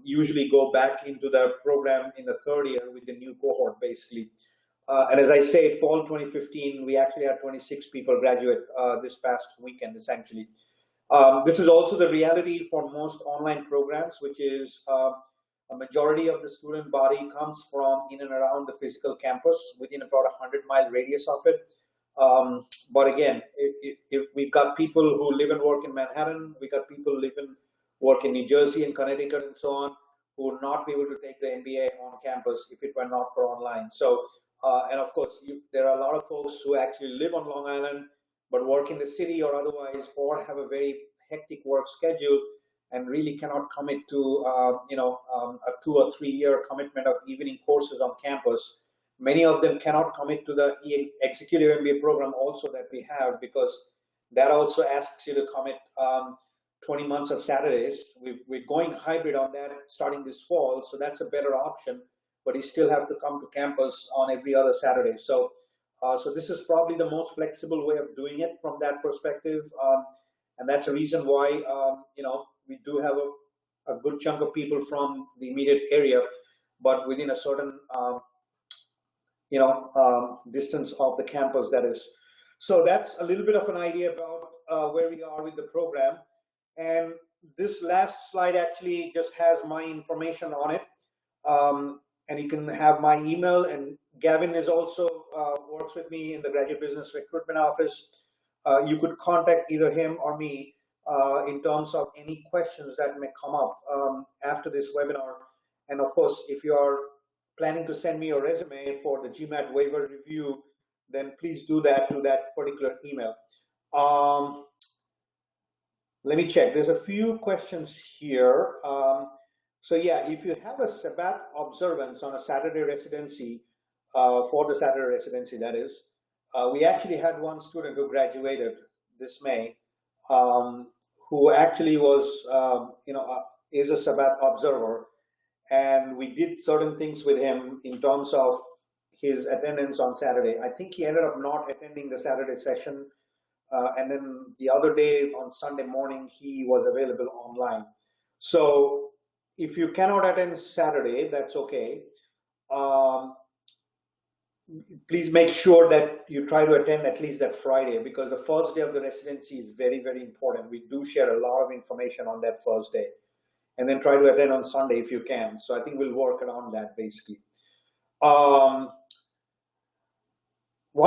usually go back into the program in the 3rd year with the new cohort, basically. And as I say, fall 2015, we actually had 26 people graduate this past weekend, essentially. This is also the reality for most online programs, which is a majority of the student body comes from in and around the physical campus within about a 100-mile radius of it. But again, if we've got people who live and work in Manhattan, we got people who live and work in New Jersey and Connecticut and so on, who would not be able to take the MBA on campus if it were not for online. So, and of course, there are a lot of folks who actually live on Long Island, but work in the city or otherwise, or have a very hectic work schedule and really cannot commit to, a 2 or 3 year commitment of evening courses on campus. Many of them cannot commit to the executive MBA program also that we have, because that also asks you to commit 20 months of Saturdays. We're going hybrid on that starting this fall, so that's a better option, but you still have to come to campus on every other Saturday. So this is probably the most flexible way of doing it from that perspective. And that's the reason why, we do have a good chunk of people from the immediate area, but within a certain, distance of the campus, that is. So that's a little bit of an idea about where we are with the program. And this last slide actually just has my information on it. And you can have my email, and Gavin is also works with me in the graduate business recruitment office. You could contact either him or me in terms of any questions that may come up after this webinar. And of course, if you are planning to send me your resume for the GMAT waiver review, then please do that to that particular email. Let me check. There's a few questions here. So yeah, if you have a Sabbath observance on a Saturday residency, for the Saturday residency, that is, we actually had one student who graduated this May, who actually was, is a Sabbath observer, and we did certain things with him in terms of his attendance on Saturday. I think he ended up not attending the Saturday session, and then the other day on Sunday morning, he was available online. So if you cannot attend Saturday, that's okay. Please make sure that you try to attend at least that Friday, because the first day of the residency is very, very important. We do share a lot of information on that first day. And then try to attend on Sunday if you can. So I think we'll work around that basically. One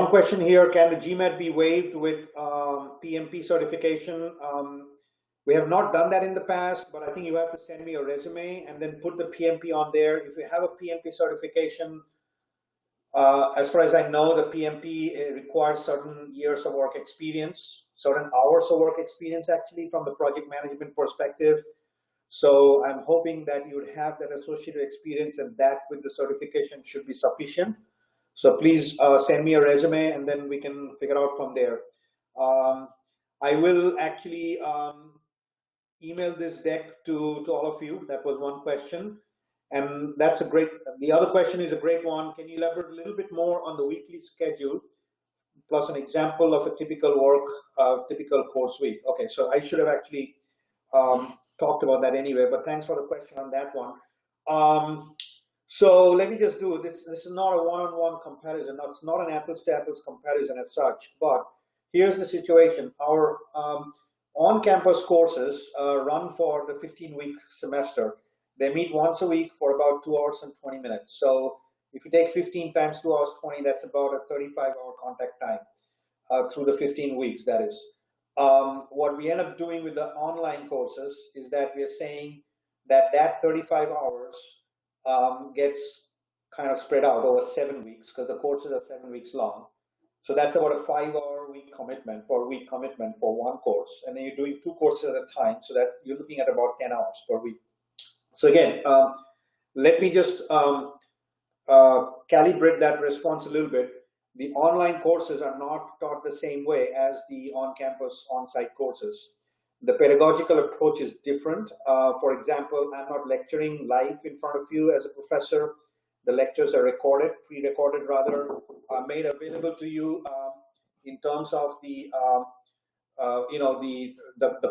question here, can the GMAT be waived with PMP certification? We have not done that in the past, but I think you have to send me a resume and then put the PMP on there. If you have a PMP certification, as far as I know, the PMP requires certain years of work experience, certain hours of work experience actually from the project management perspective. So I'm hoping that you would have that associated experience, and that with the certification should be sufficient. So please send me a resume, and then we can figure out from there. I will actually email this deck to all of you. That was one question. And that's a great, the other question is a great one. Can you elaborate a little bit more on the weekly schedule, plus an example of a typical typical course week? Okay, so I should have actually talked about that anyway, but thanks for the question on that one. So let me just do this. This is not a one-on-one comparison. It's not an apples-to-apples comparison as such, but here's the situation. Our on-campus courses run for the 15-week semester. They meet once a week for about 2 hours and 20 minutes. So if you take 15 times 2 hours 20, that's about a 35-hour contact time through the 15 weeks, that is. What we end up doing with the online courses is that we are saying that 35 hours gets kind of spread out over 7 weeks, because the courses are 7 weeks long. So that's about a 5-hour week commitment for one course. And then you're doing 2 courses at a time, so that you're looking at about 10 hours per week. So again, let me just calibrate that response a little bit. The online courses are not taught the same way as the on-campus, on-site courses. The pedagogical approach is different. For example, I'm not lecturing live in front of you as a professor. The lectures are recorded, pre-recorded rather, made available to you in terms of the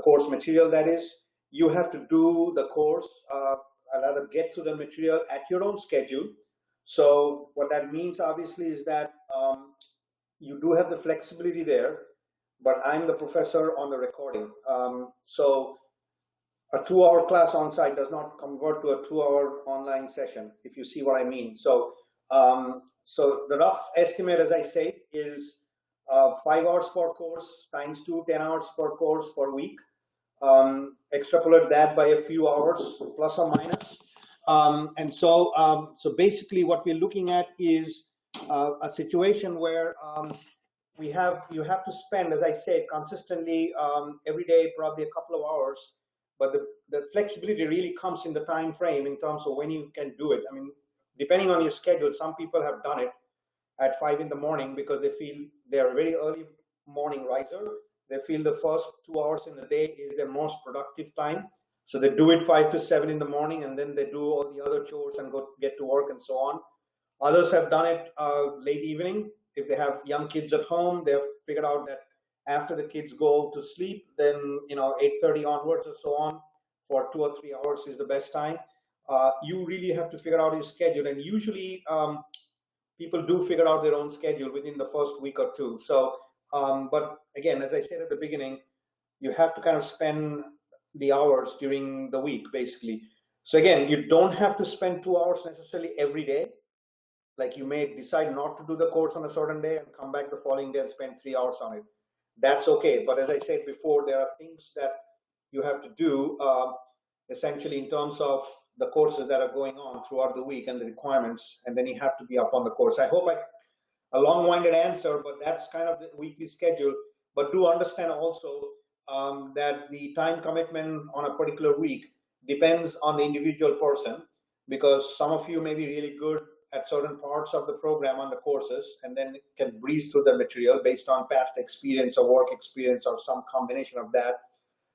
course material, that is. You have to do the course, rather get to the material at your own schedule. So what that means obviously is that you do have the flexibility there, but I'm the professor on the recording. So a 2-hour class on site does not convert to a 2-hour online session, if you see what I mean. So, so the rough estimate, as I say, is 5 hours per course times 2, 10 hours per course per week. Extrapolate that by a few hours, plus or minus. And so, so basically what we're looking at is a situation where you have to spend, as I said, consistently every day, probably a couple of hours, but the flexibility really comes in the time frame in terms of when you can do it. I mean, depending on your schedule, some people have done it at 5 in the morning because they feel they're a very early morning riser. They feel the first 2 hours in the day is their most productive time. So they do it 5 to 7 in the morning, and then they do all the other chores and go get to work and so on. Others have done it late evening. If they have young kids at home, they've figured out that After the kids go to sleep, then 8:30 onwards or so on, for 2 or 3 hours is the best time. You really have to figure out your schedule, and usually people do figure out their own schedule within the first week or two. So, but again, as I said at the beginning, you have to kind of spend the hours during the week, basically. So again, you don't have to spend 2 hours necessarily every day. Like, you may decide not to do the course on a certain day and come back the following day and spend 3 hours on it. That's okay. But as I said before, there are things that you have to do essentially in terms of the courses that are going on throughout the week and the requirements, and then you have to be up on the course. I hope a long-winded answer, but that's kind of the weekly schedule. But do understand also that the time commitment on a particular week depends on the individual person, because some of you may be really good at certain parts of the program on the courses and then can breeze through the material based on past experience or work experience or some combination of that.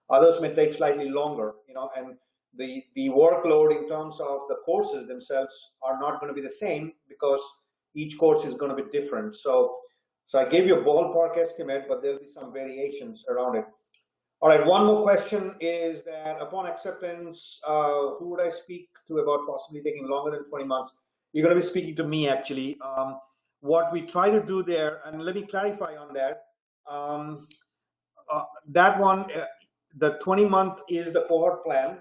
Others may take slightly longer, and the workload in terms of the courses themselves are not going to be the same, because each course is going to be different. So I gave you a ballpark estimate, but there'll be some variations around it. All right, one more question is that upon acceptance, who would I speak to about possibly taking longer than 20 months? You're going to be speaking to me, actually. What we try to do there, and let me clarify on that, that one, the 20-month is the cohort plan.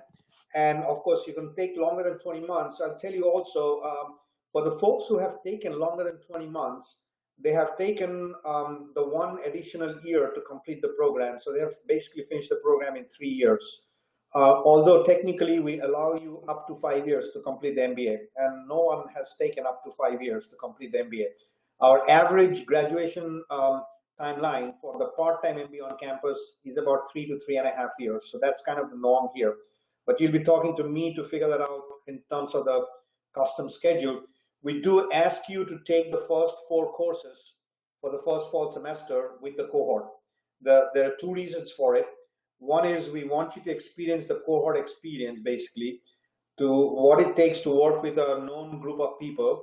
And of course, you can take longer than 20 months. I'll tell you also, for the folks who have taken longer than 20 months, they have taken the one additional year to complete the program. So they have basically finished the program in 3 years. Although technically we allow you up to 5 years to complete the MBA, and no one has taken up to 5 years to complete the MBA. Our average graduation timeline for the part-time MBA on campus is about 3 to 3.5 years. So that's kind of the norm here. But you'll be talking to me to figure that out in terms of the custom schedule. We do ask you to take the first 4 courses for the first fall semester with the cohort. There are 2 reasons for it. One is we want you to experience the cohort experience, basically, to what it takes to work with a known group of people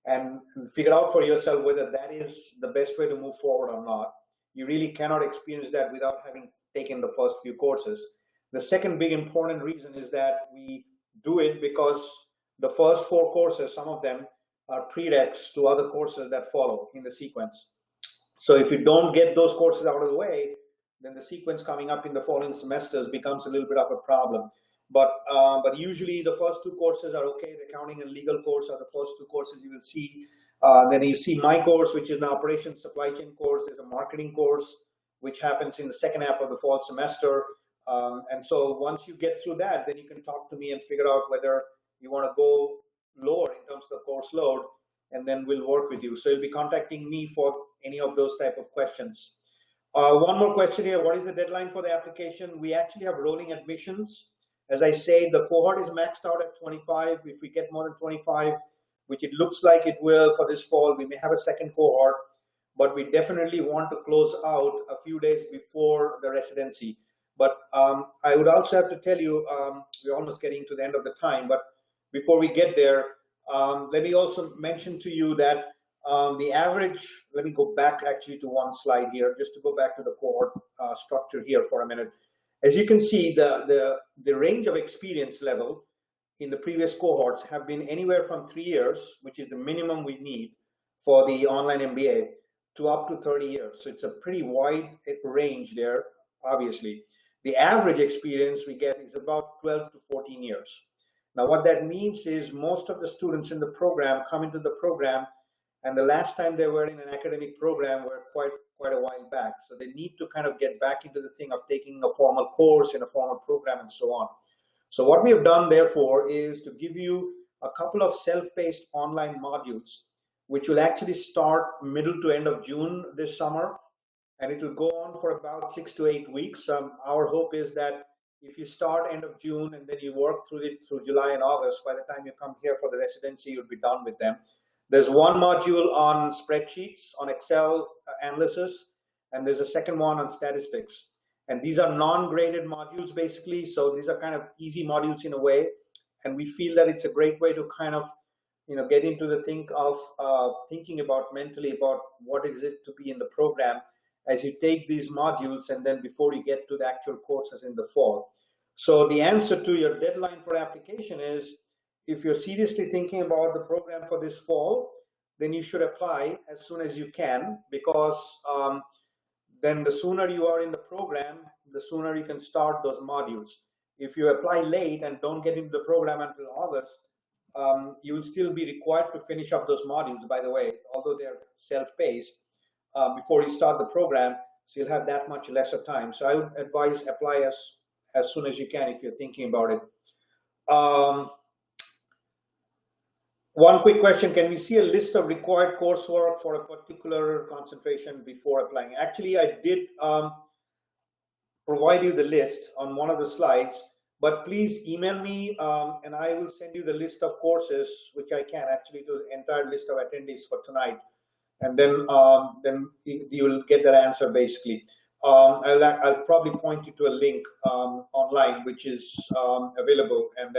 and figure out for yourself whether that is the best way to move forward or not. You really cannot experience that without having taken the first few courses. The second big important reason is that we do it because the first 4 courses, some of them are prereqs to other courses that follow in the sequence. So if you don't get those courses out of the way, then the sequence coming up in the following semesters becomes a little bit of a problem. But usually the first 2 courses are okay. The accounting and legal course are the first 2 courses you will see. Then you see my course, which is an operations supply chain course. There's a marketing course, which happens in the second half of the fall semester. And so once you get through that, then you can talk to me and figure out whether you want to go lower in terms of the course load, and then we'll work with you. So you'll be contacting me for any of those type of questions. One more question here. What is the deadline for the application? We actually have rolling admissions. As I say, the cohort is maxed out at 25. If we get more than 25, which it looks like it will for this fall, we may have a second cohort, but we definitely want to close out a few days before the residency. But I would also have to tell you, we're almost getting to the end of the time, but before we get there, let me also mention to you that the average, let me go back actually to one slide here, just to go back to the cohort structure here for a minute. As you can see, the range of experience level in the previous cohorts have been anywhere from 3 years, which is the minimum we need for the online MBA, to up to 30 years. So it's a pretty wide range there, obviously. The average experience we get is about 12 to 14 years. Now, what that means is most of the students in the program come into the program, and the last time they were in an academic program were quite a while back. So they need to kind of get back into the thing of taking a formal course in a formal program and so on. So what we have done, therefore, is to give you a couple of self-paced online modules, which will actually start middle to end of June this summer, and it will go on for about 6 to 8 weeks. Our hope is that if you start end of June and then you work through it through July and August, by the time you come here for the residency, you'll be done with them. There's one module on spreadsheets, on Excel analysis, and there's a second one on statistics. And these are non-graded modules, basically. So these are kind of easy modules in a way. And we feel that it's a great way to kind of, get into the thinking about mentally about what is it to be in the program. as you take these modules and then before you get to the actual courses in the fall. So the answer to your deadline for application is, if you're seriously thinking about the program for this fall, then you should apply as soon as you can, because then the sooner you are in the program, the sooner you can start those modules. If you apply late and don't get into the program until August, you will still be required to finish up those modules, by the way, although they're self-paced, before you start the program, so you'll have that much lesser time. So I would advise apply as soon as you can if you're thinking about it. One quick question, can we see a list of required coursework for a particular concentration before applying? Actually, I did provide you the list on one of the slides, but please email me and I will send you the list of courses, which I can actually do the entire list of attendees for tonight. And then you will get that answer basically. I'll probably point you to a link online, which is available, and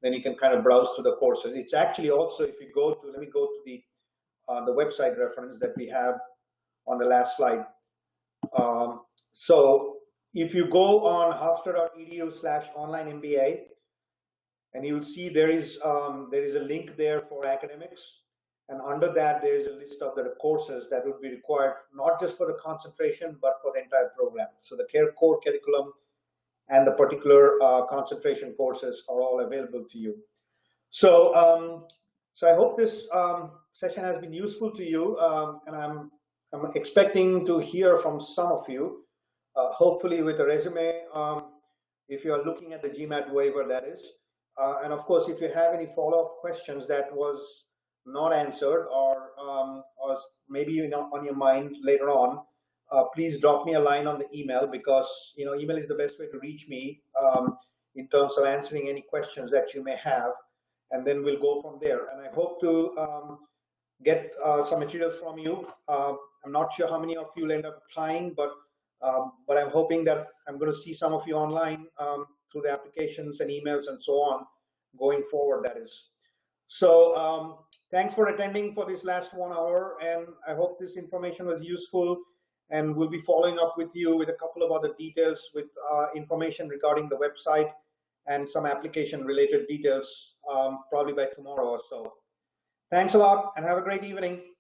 then you can kind of browse through the courses. It's actually also, if you go to, let me go to the website reference that we have on the last slide. So if you go on hofstra.edu/online MBA, and you'll see there is a link there for academics, and under that there is a list of the courses that would be required, not just for the concentration, but for the entire program. So the core curriculum and the particular concentration courses are all available to you. So, so I hope this session has been useful to you, and I'm expecting to hear from some of you, hopefully with a resume, if you are looking at the GMAT waiver, that is. And of course, if you have any follow-up questions that was not answered, or maybe on your mind later on, please drop me a line on the email, because email is the best way to reach me in terms of answering any questions that you may have, and then we'll go from there. And I hope to get some materials from you. I'm not sure how many of you will end up applying, but I'm hoping that I'm going to see some of you online through the applications and emails and so on going forward, that is. So thanks for attending for this last 1 hour, and I hope this information was useful. And we'll be following up with you with a couple of other details, with information regarding the website and some application related details, probably by tomorrow or so. Thanks a lot and have a great evening.